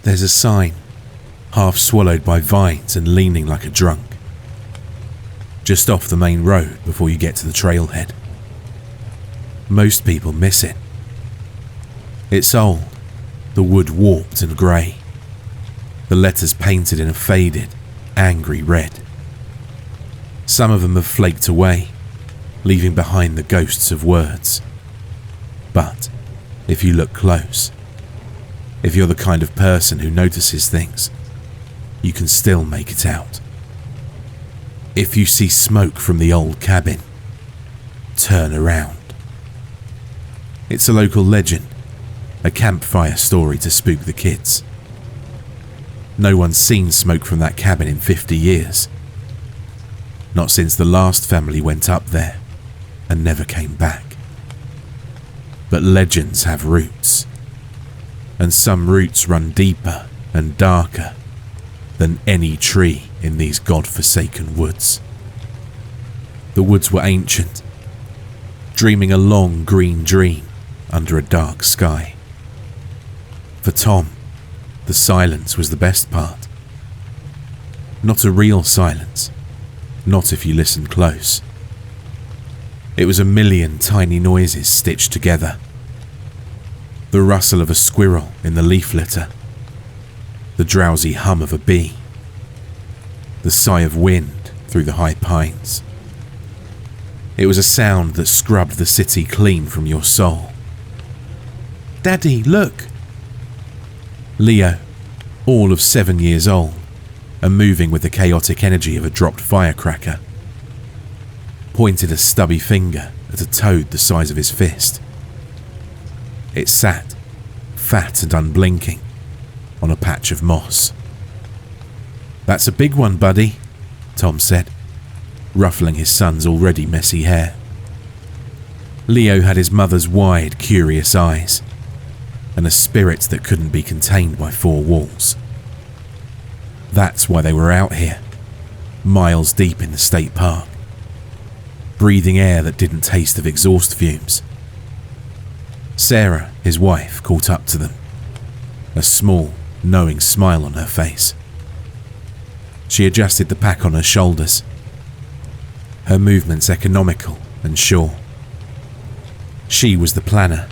There's a sign, half swallowed by vines and leaning like a drunk, just off the main road before you get to the trailhead. Most people miss it. It's old, the wood warped and grey, the letters painted in a faded, angry red. Some of them have flaked away, leaving behind the ghosts of words. But if you look close, if you're the kind of person who notices things, you can still make it out. If you see smoke from the old cabin, turn around. It's a local legend, a campfire story to spook the kids. No one's seen smoke from that cabin in 50 years. Not since the last family went up there and never came back. But legends have roots, and some roots run deeper and darker than any tree in these God-forsaken woods. The woods were ancient, dreaming a long green dream under a dark sky. For Tom, the silence was the best part. Not a real silence, not if you listen close. It was a million tiny noises stitched together. The rustle of a squirrel in the leaf litter, the drowsy hum of a bee, the sigh of wind through the high pines. It was a sound that scrubbed the city clean from your soul. "Daddy, look!" Leo, all of 7 years old, and moving with the chaotic energy of a dropped firecracker, pointed a stubby finger at a toad the size of his fist. It sat, fat and unblinking, on a patch of moss. "That's a big one, buddy," Tom said, ruffling his son's already messy hair. Leo had his mother's wide, curious eyes, and a spirit that couldn't be contained by four walls. That's why they were out here, miles deep in the state park, breathing air that didn't taste of exhaust fumes. Sarah, his wife, caught up to them, a small, knowing smile on her face. She adjusted the pack on her shoulders, her movements economical and sure. She was the planner,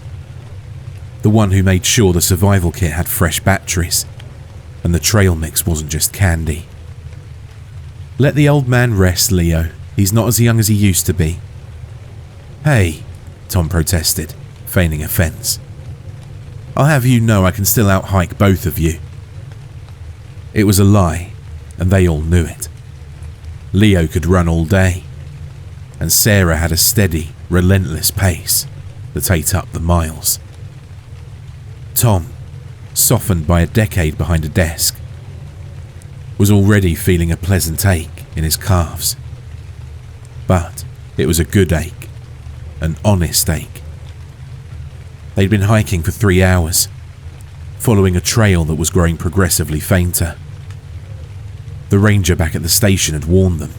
the one who made sure the survival kit had fresh batteries and the trail mix wasn't just candy. "Let the old man rest, Leo. He's not as young as he used to be." "Hey," Tom protested, feigning offense. "I'll have you know I can still outhike both of you." It was a lie, and they all knew it. Leo could run all day, and Sarah had a steady, relentless pace that ate up the miles. Tom, softened by a decade behind a desk, was already feeling a pleasant ache in his calves. But it was a good ache, an honest ache. They'd been hiking for 3 hours, following a trail that was growing progressively fainter. The ranger back at the station had warned them.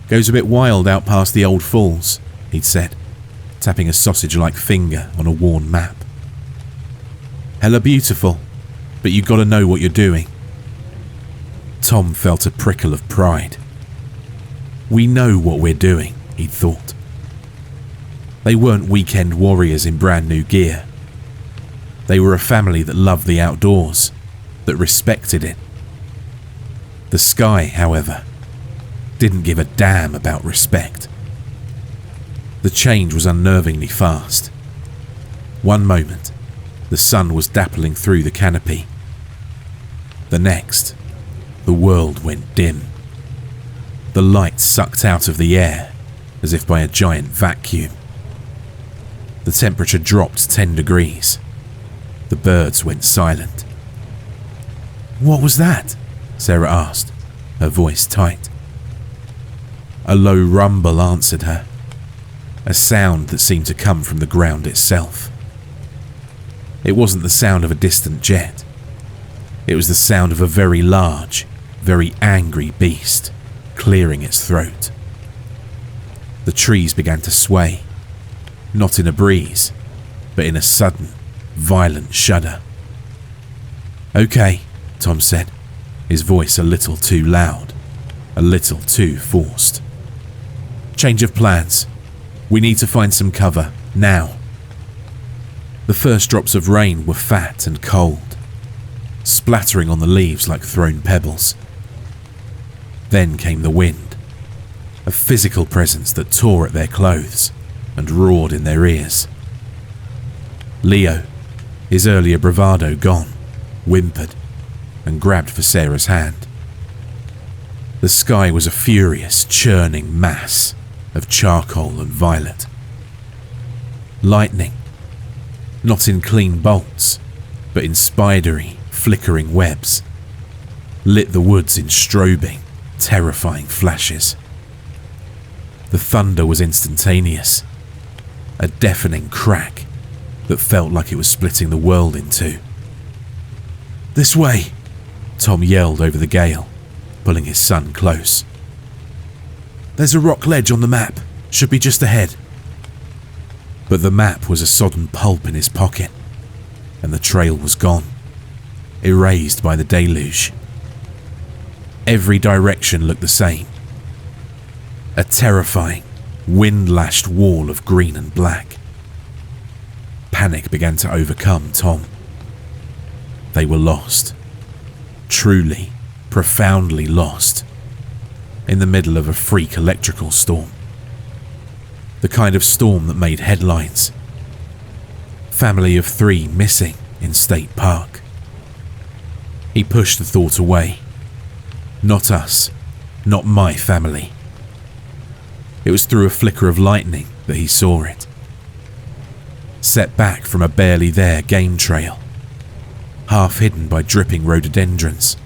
"Goes a bit wild out past the old falls," he'd said, tapping a sausage-like finger on a worn map. "Hella beautiful, but you gotta know what you're doing." Tom felt a prickle of pride. We know what we're doing, he'd thought. They weren't weekend warriors in brand new gear. They were a family that loved the outdoors, that respected it. The sky, however, didn't give a damn about respect. The change was unnervingly fast. One moment, the sun was dappling through the canopy. The next, the world went dim. The light sucked out of the air as if by a giant vacuum. The temperature dropped 10 degrees. The birds went silent. "What was that?" Sarah asked, her voice tight. A low rumble answered her, a sound that seemed to come from the ground itself. It wasn't the sound of a distant jet. It was the sound of a very large, very angry beast clearing its throat. The trees began to sway, not in a breeze, but in a sudden, violent shudder. "Okay," Tom said, his voice a little too loud, a little too forced. "Change of plans. We need to find some cover, now." The first drops of rain were fat and cold, splattering on the leaves like thrown pebbles. Then came the wind, a physical presence that tore at their clothes and roared in their ears. Leo, his earlier bravado gone, whimpered and grabbed for Sarah's hand. The sky was a furious, churning mass of charcoal and violet. Lightning, not in clean bolts, but in spidery, flickering webs, lit the woods in strobing, terrifying flashes. The thunder was instantaneous, a deafening crack that felt like it was splitting the world in two. "This way," Tom yelled over the gale, pulling his son close. "There's a rock ledge on the map, should be just ahead." But the map was a sodden pulp in his pocket, and the trail was gone, erased by the deluge. Every direction looked the same. A terrifying, wind-lashed wall of green and black. Panic began to overcome Tom. They were lost. Truly, profoundly lost. In the middle of a freak electrical storm. The kind of storm that made headlines. Family of 3 missing in State Park. He pushed the thought away. Not us. Not my family. It was through a flicker of lightning that he saw it. Set back from a barely there game trail, half hidden by dripping rhododendrons,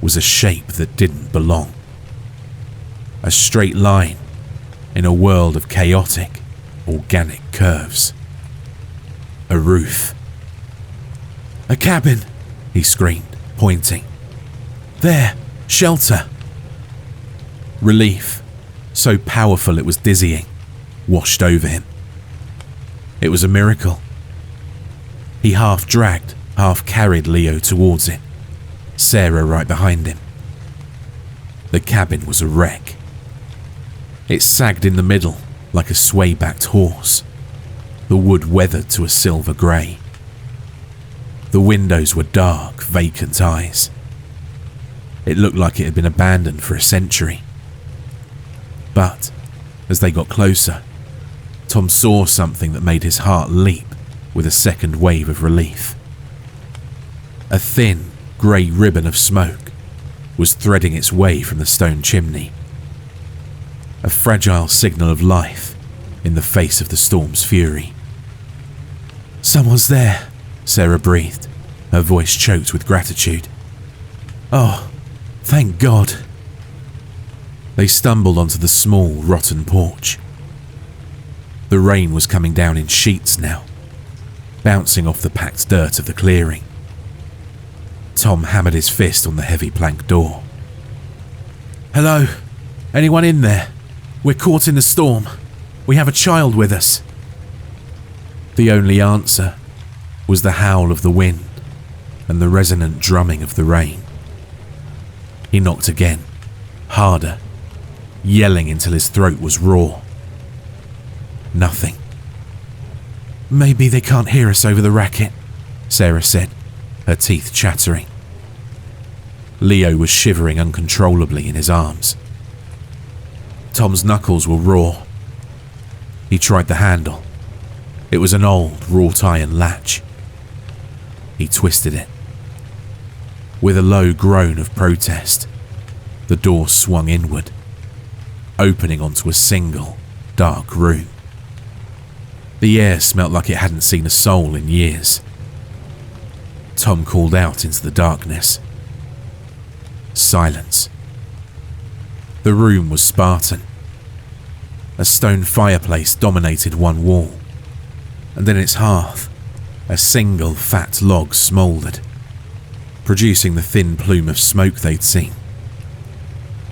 was a shape that didn't belong. A straight line in a world of chaotic, organic curves. A roof. "A cabin," he screamed, pointing. "There, shelter." Relief, so powerful it was dizzying, washed over him. It was a miracle. He half dragged, half carried Leo towards it, Sarah right behind him. The cabin was a wreck. It sagged in the middle like a sway-backed horse, the wood weathered to a silver grey. The windows were dark, vacant eyes. It looked like it had been abandoned for a century. But, as they got closer, Tom saw something that made his heart leap with a second wave of relief. A thin, grey ribbon of smoke was threading its way from the stone chimney. A fragile signal of life in the face of the storm's fury. "Someone's there," Sarah breathed, her voice choked with gratitude. "Oh, thank God." They stumbled onto the small, rotten porch. The rain was coming down in sheets now, bouncing off the packed dirt of the clearing. Tom hammered his fist on the heavy plank door. "Hello? Anyone in there? We're caught in the storm. We have a child with us." The only answer was the howl of the wind and the resonant drumming of the rain. He knocked again, harder, yelling until his throat was raw. Nothing. "Maybe they can't hear us over the racket," Sarah said, her teeth chattering. Leo was shivering uncontrollably in his arms. Tom's knuckles were raw. He tried the handle. It was an old, wrought iron latch. He twisted it. With a low groan of protest, the door swung inward, opening onto a single, dark room. The air smelt like it hadn't seen a soul in years. Tom called out into the darkness. Silence. The room was Spartan. A stone fireplace dominated one wall, and in its hearth, a single fat log smouldered, producing the thin plume of smoke they'd seen.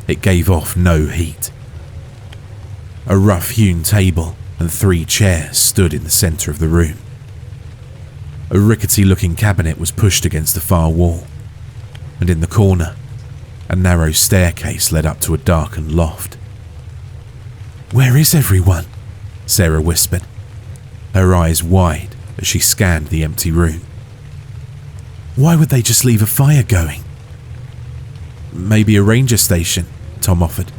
It gave off no heat. A rough-hewn table and 3 chairs stood in the centre of the room. A rickety-looking cabinet was pushed against the far wall, and in the corner, a narrow staircase led up to a darkened loft. "Where is everyone?" Sarah whispered, her eyes wide as she scanned the empty room. "Why would they just leave a fire going?" "Maybe a ranger station," Tom offered,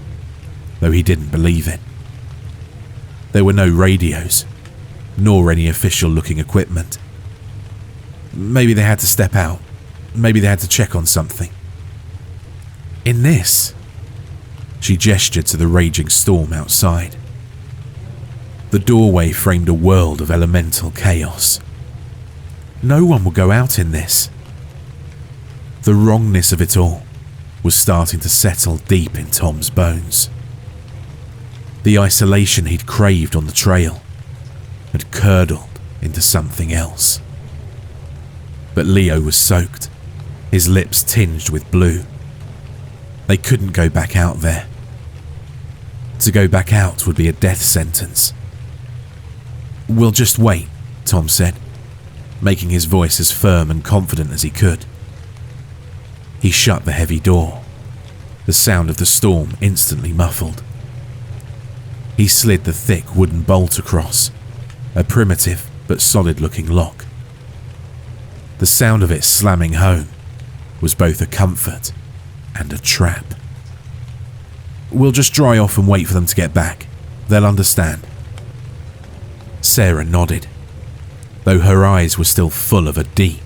though he didn't believe it. There were no radios, nor any official-looking equipment. Maybe they had to step out. Maybe they had to check on something. "In this," she gestured to the raging storm outside. The doorway framed a world of elemental chaos. No one would go out in this. The wrongness of it all was starting to settle deep in Tom's bones. The isolation he'd craved on the trail had curdled into something else. But Leo was soaked, his lips tinged with blue. They couldn't go back out there. To go back out would be a death sentence. "We'll just wait," Tom said, making his voice as firm and confident as he could. He shut the heavy door, the sound of the storm instantly muffled. He slid the thick wooden bolt across, a primitive but solid-looking lock. The sound of it slamming home was both a comfort and a trap. "We'll just dry off and wait for them to get back. They'll understand." Sarah nodded, though her eyes were still full of a deep,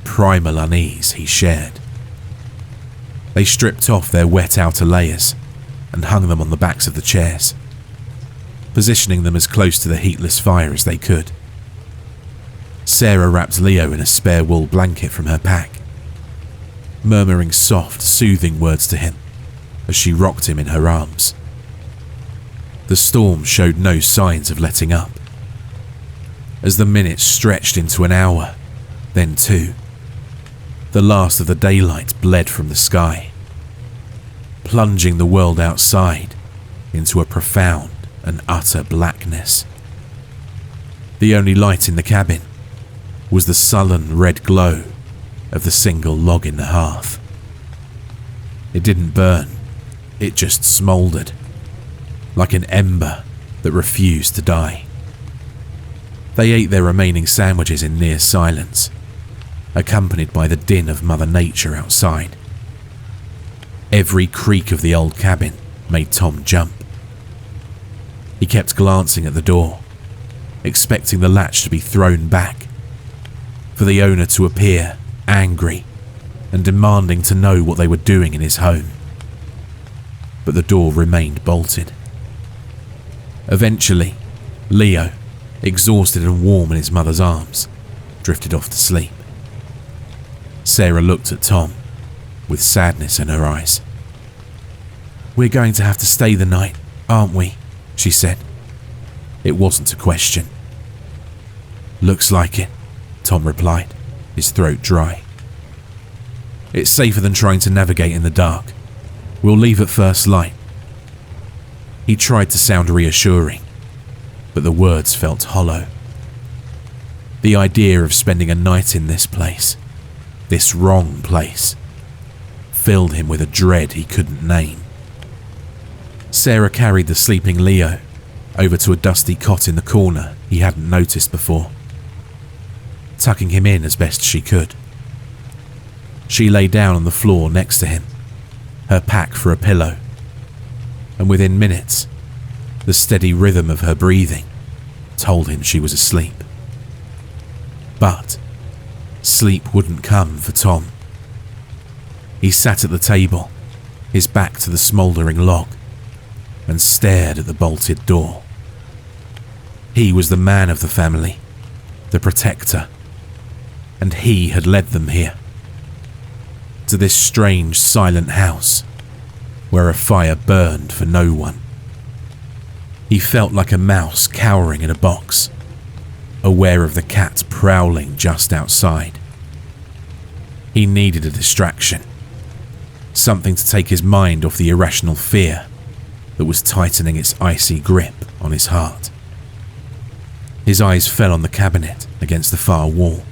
primal unease he shared. They stripped off their wet outer layers and hung them on the backs of the chairs, positioning them as close to the heatless fire as they could. Sarah wrapped Leo in a spare wool blanket from her pack, murmuring soft, soothing words to him as she rocked him in her arms. The storm showed no signs of letting up. As the minutes stretched into an hour, then two, the last of the daylight bled from the sky, plunging the world outside into a profound and utter blackness. The only light in the cabin was the sullen red glow of the single log in the hearth. It didn't burn, it just smouldered, like an ember that refused to die. They ate their remaining sandwiches in near silence, accompanied by the din of Mother Nature outside. Every creak of the old cabin made Tom jump. He kept glancing at the door, expecting the latch to be thrown back, for the owner to appear angry and demanding to know what they were doing in his home. But the door remained bolted. Eventually, Leo, exhausted and warm in his mother's arms, drifted off to sleep. Sarah looked at Tom with sadness in her eyes. "We're going to have to stay the night, aren't we?" she said. It wasn't a question. "Looks like it," Tom replied, his throat dry. "It's safer than trying to navigate in the dark. We'll leave at first light." He tried to sound reassuring, but the words felt hollow. The idea of spending a night in this place, this wrong place, filled him with a dread he couldn't name. Sarah carried the sleeping Leo over to a dusty cot in the corner he hadn't noticed before, tucking him in as best she could. She lay down on the floor next to him, her pack for a pillow, and within minutes, the steady rhythm of her breathing told him she was asleep. But sleep wouldn't come for Tom. He sat at the table, his back to the smouldering log, and stared at the bolted door. He was the man of the family, the protector, and he had led them here, to this strange, silent house where a fire burned for no one. He felt like a mouse cowering in a box, aware of the cat prowling just outside. He needed a distraction, something to take his mind off the irrational fear that was tightening its icy grip on his heart. His eyes fell on the cabinet against the far wall.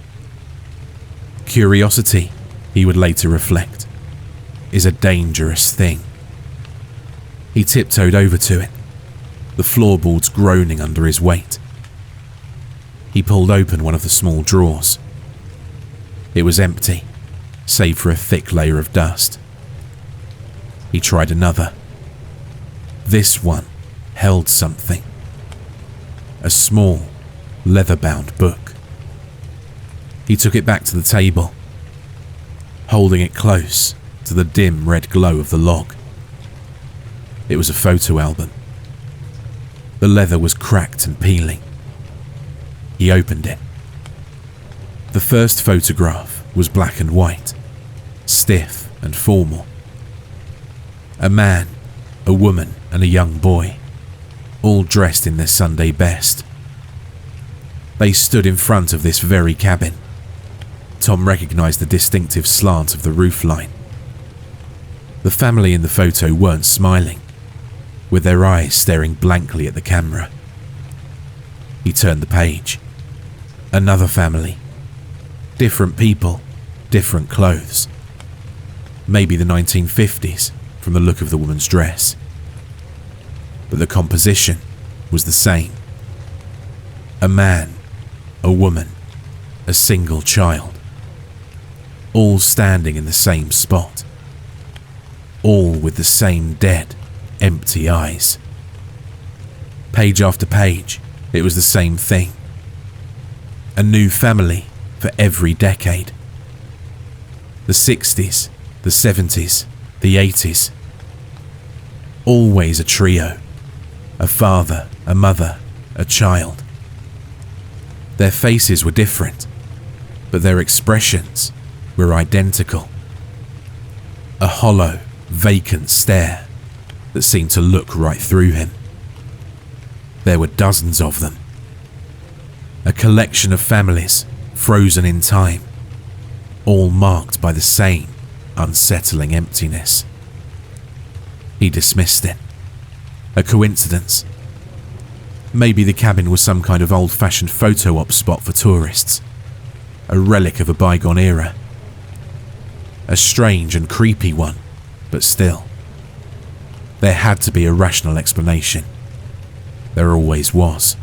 Curiosity, he would later reflect, is a dangerous thing. He tiptoed over to it, the floorboards groaning under his weight. He pulled open one of the small drawers. It was empty, save for a thick layer of dust. He tried another. This one held something. A small, leather-bound book. He took it back to the table, holding it close to the dim red glow of the log. It was a photo album. The leather was cracked and peeling. He opened it. The first photograph was black and white, stiff and formal. A man, a woman, and a young boy, all dressed in their Sunday best. They stood in front of this very cabin. Tom recognized the distinctive slant of the roofline. The family in the photo weren't smiling, with their eyes staring blankly at the camera. He turned the page. Another family. Different people, different clothes. Maybe the 1950s from the look of the woman's dress. But the composition was the same. A man, a woman, a single child. All standing in the same spot. All with the same dead, empty eyes. Page after page, it was the same thing. A new family for every decade. The 60s, the 70s, the 80s. Always a trio. A father, a mother, a child. Their faces were different, but their expressions were identical. A hollow, vacant stare that seemed to look right through him. There were dozens of them. A collection of families frozen in time, all marked by the same unsettling emptiness. He dismissed it. A coincidence. Maybe the cabin was some kind of old-fashioned photo op spot for tourists. A relic of a bygone era. A strange and creepy one, but still. There had to be a rational explanation. There always was.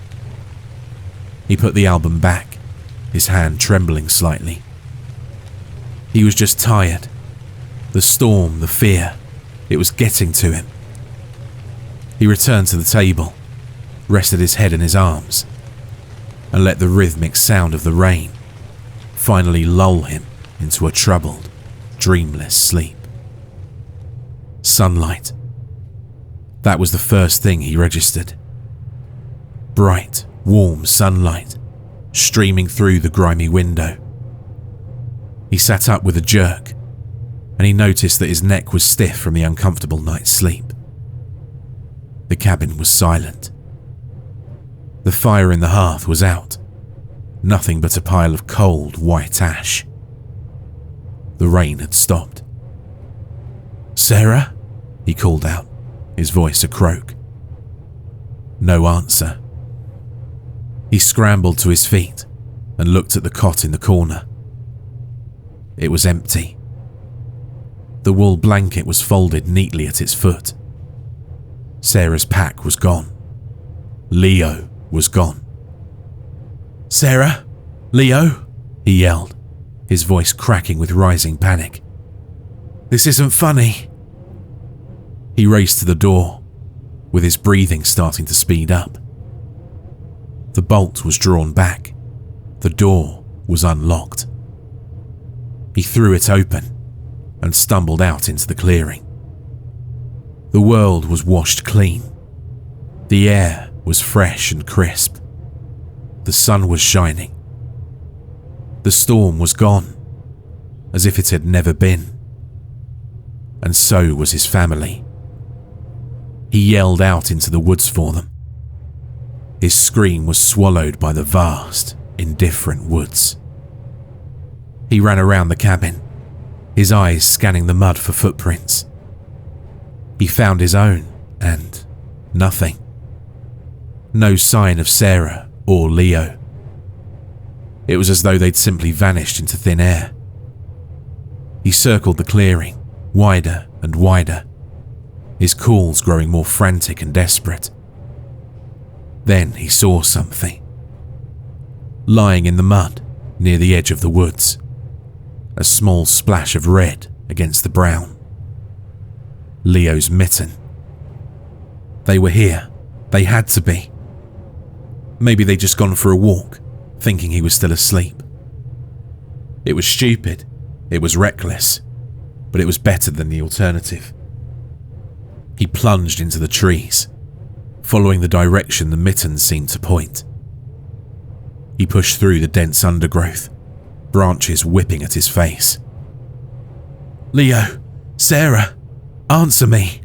He put the album back, his hand trembling slightly. He was just tired. The storm, the fear, it was getting to him. He returned to the table, rested his head in his arms, and let the rhythmic sound of the rain finally lull him into a troubled, dreamless sleep. Sunlight. That was the first thing he registered. Bright, warm sunlight streaming through the grimy window. He sat up with a jerk, and he noticed that his neck was stiff from the uncomfortable night's sleep. The cabin was silent. The fire in the hearth was out, nothing but a pile of cold, white ash. The rain had stopped. "Sarah?" he called out, his voice a croak. No answer. He scrambled to his feet and looked at the cot in the corner. It was empty. The wool blanket was folded neatly at its foot. Sarah's pack was gone. Leo was gone. "Sarah? Leo?" he yelled, his voice cracking with rising panic. "This isn't funny." He raced to the door, with his breathing starting to speed up. The bolt was drawn back. The door was unlocked. He threw it open and stumbled out into the clearing. The world was washed clean. The air was fresh and crisp. The sun was shining. The storm was gone, as if it had never been. And so was his family. He yelled out into the woods for them. His scream was swallowed by the vast, indifferent woods. He ran around the cabin, his eyes scanning the mud for footprints. He found his own, and nothing. No sign of Sarah or Leo. It was as though they'd simply vanished into thin air, He circled the clearing, wider and wider, his calls growing more frantic and desperate. Then he saw something. Lying in the mud near the edge of the woods, a small splash of red against the brown. Leo's mitten. They were here. They had to be. Maybe they'd just gone for a walk, thinking he was still asleep. It was stupid. It was reckless. But it was better than the alternative. He plunged into the trees, following the direction the mittens seemed to point. He pushed through the dense undergrowth, branches whipping at his face. "Leo! Sarah! Answer me!"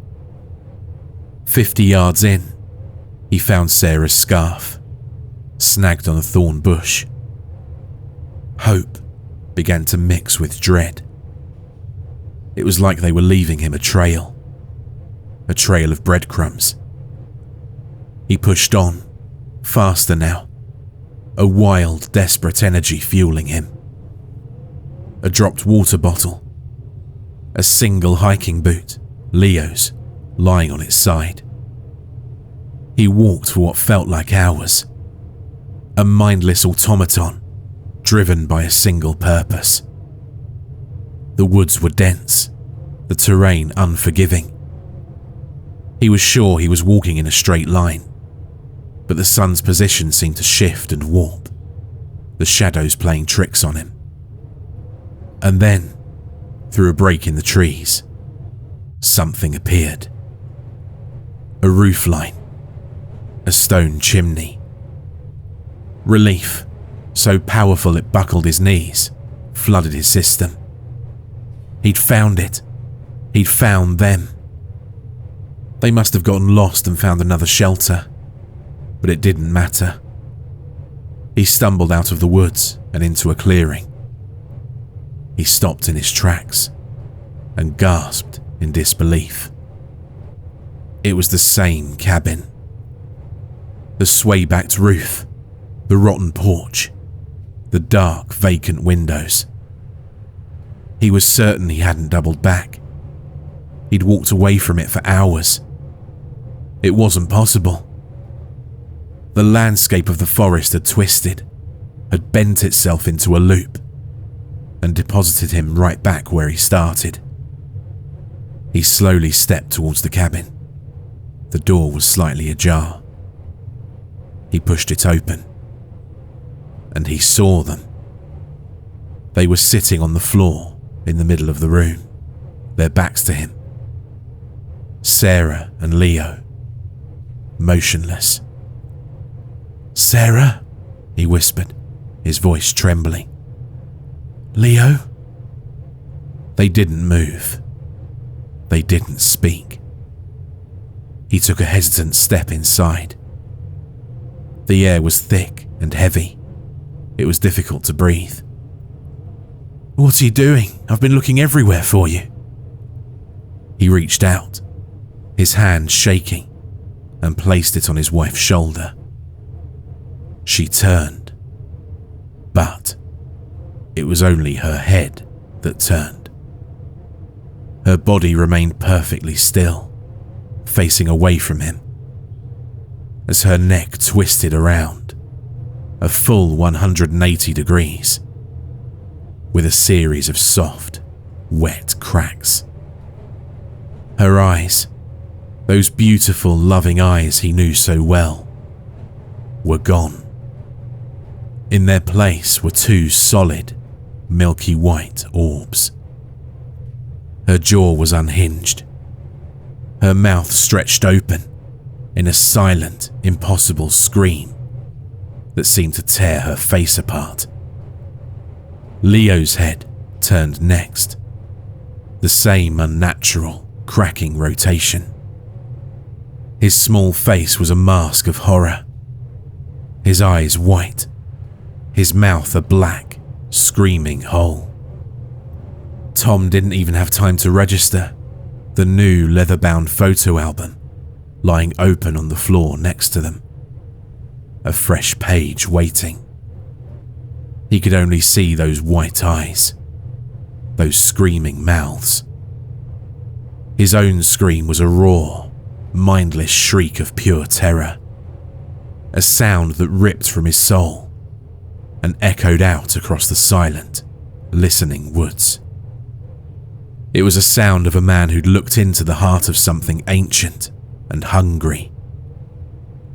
50 yards in, he found Sarah's scarf, snagged on a thorn bush. Hope began to mix with dread. It was like they were leaving him a trail of breadcrumbs. He pushed on, faster now, a wild, desperate energy fueling him. A dropped water bottle, a single hiking boot, Leo's, lying on its side. He walked for what felt like hours, a mindless automaton, driven by a single purpose. The woods were dense, the terrain unforgiving. He was sure he was walking in a straight line, but the sun's position seemed to shift and warp, the shadows playing tricks on him. And then, through a break in the trees, something appeared. A roof line, a stone chimney. Relief, so powerful it buckled his knees, flooded his system. He'd found it. He'd found them. They must have gotten lost and found another shelter, but it didn't matter. He stumbled out of the woods and into a clearing. He stopped in his tracks and gasped in disbelief. It was the same cabin. The sway-backed roof, the rotten porch, the dark, vacant windows. He was certain he hadn't doubled back. He'd walked away from it for hours. It wasn't possible. The landscape of the forest had twisted, had bent itself into a loop, and deposited him right back where he started. He slowly stepped towards the cabin. The door was slightly ajar. He pushed it open, and he saw them. They were sitting on the floor in the middle of the room, their backs to him. Sarah and Leo, motionless. "Sarah?" he whispered, his voice trembling. "Leo?" They didn't move. They didn't speak. He took a hesitant step inside. The air was thick and heavy. It was difficult to breathe. "What are you doing? I've been looking everywhere for you." He reached out, his hand shaking, and placed it on his wife's shoulder. She turned, but it was only her head that turned. Her body remained perfectly still, facing away from him. As her neck twisted around, a full 180 degrees, with a series of soft, wet cracks. Her eyes, those beautiful, loving eyes he knew so well, were gone. In their place were two solid, milky white orbs. Her jaw was unhinged, her mouth stretched open in a silent, impossible scream that seemed to tear her face apart. Leo's head turned next, the same unnatural, cracking rotation. His small face was a mask of horror, his eyes white, his mouth a black, screaming hole. Tom didn't even have time to register the new leather-bound photo album lying open on the floor next to them, a fresh page waiting. He could only see those white eyes, those screaming mouths. His own scream was a raw, mindless shriek of pure terror, a sound that ripped from his soul and echoed out across the silent, listening woods. It was a sound of a man who'd looked into the heart of something ancient and hungry,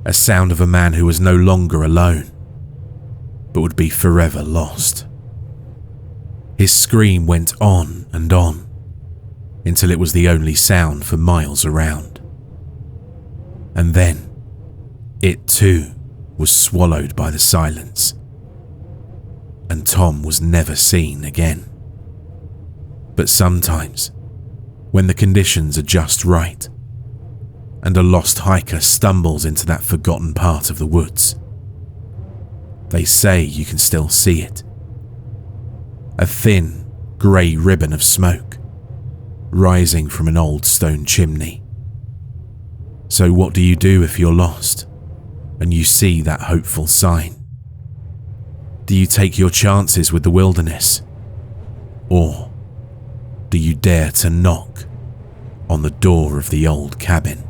a sound of a man who was no longer alone, but would be forever lost. His scream went on and on, until it was the only sound for miles around. And then, it too was swallowed by the silence, and Tom was never seen again. But sometimes, when the conditions are just right, and a lost hiker stumbles into that forgotten part of the woods, they say you can still see it. A thin, grey ribbon of smoke, rising from an old stone chimney. So what do you do if you're lost, and you see that hopeful sign? Do you take your chances with the wilderness? Or do you dare to knock on the door of the old cabin?